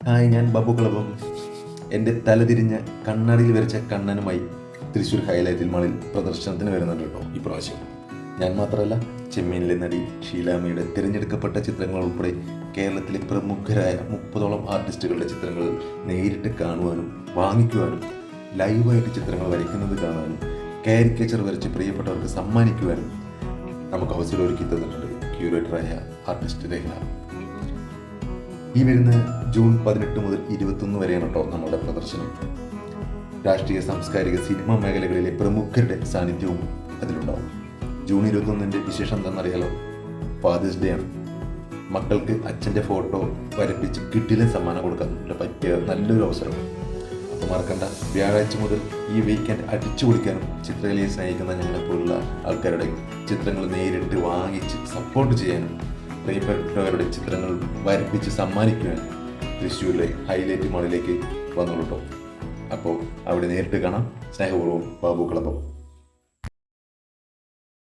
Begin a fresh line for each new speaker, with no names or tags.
Hi, ഞാൻ ബാബു കളഭം. എൻ്റെ തലതിരിഞ്ഞ കണ്ണാടിയിൽ വരച്ച കണ്ണനുമായി തൃശ്ശൂർ ഹൈലൈറ്റിൽ മാളിൽ പ്രദർശനത്തിന് വരുന്നുണ്ട് കേട്ടോ ഇപ്രാവശ്യം. ഞാൻ മാത്രമല്ല, ചെമ്മീനിലെ നടി ഷീലാമ്മയുടെ തിരഞ്ഞെടുക്കപ്പെട്ട ചിത്രങ്ങൾ ഉൾപ്പെടെ കേരളത്തിലെ പ്രമുഖരായ 30ഓളം ആർട്ടിസ്റ്റുകളുടെ ചിത്രങ്ങൾ നേരിട്ട് കാണുവാനും വാങ്ങിക്കുവാനും ലൈവായിട്ട് ചിത്രങ്ങൾ വരയ്ക്കുന്നത് കാണാനും കാരിക്കേച്ചർ വരച്ച് പ്രിയപ്പെട്ടവർക്ക് സമ്മാനിക്കുവാനും നമുക്ക് അവസരം ഒരുക്കി തന്നിട്ടുണ്ട് ക്യൂറേറ്ററായ ആർട്ടിസ്റ്റ് രഹ്ന. ഈ വരുന്ന ജൂൺ 18 മുതൽ 21 വരെയാണ് കേട്ടോ നമ്മുടെ പ്രദർശനം. രാഷ്ട്രീയ, സാംസ്കാരിക, സിനിമാ മേഖലകളിലെ പ്രമുഖരുടെ സാന്നിധ്യവും അതിലുണ്ടാവും. ജൂൺ 21 വിശേഷം എന്താണെന്നറിയാലോ? ഫാദേഴ്സ് ഡേ ആണ്. മക്കൾക്ക് അച്ഛൻ്റെ ഫോട്ടോ വരപ്പിച്ച് കിട്ടിലെ സമ്മാനം കൊടുക്കാൻ പറ്റിയ നല്ലൊരു അവസരം. അപ്പോൾ മറക്കണ്ട, വ്യാഴാഴ്ച മുതൽ ഈ വീക്കെൻഡ് അടിച്ചു പൊളിക്കാനും ചിത്രകലയെ സ്നേഹിക്കുന്ന ഞങ്ങളെപ്പോലുള്ള ആൾക്കാരുടെ ചിത്രങ്ങൾ നേരിട്ട് വാങ്ങിച്ച് സപ്പോർട്ട് ചെയ്യാനും പ്രിയപ്പെട്ടവരുടെ ചിത്രങ്ങൾ വരപ്പിച്ച് സമ്മാനിക്കുവാൻ തൃശ്ശൂരിലെ ഹൈലൈറ്റ് മാളിലേക്ക് വന്നോളൂ കേട്ടോ. അപ്പോൾ അവിടെ നേരിട്ട് കാണാം. സ്നേഹപൂർവ്വം, ബാബു കളഭം.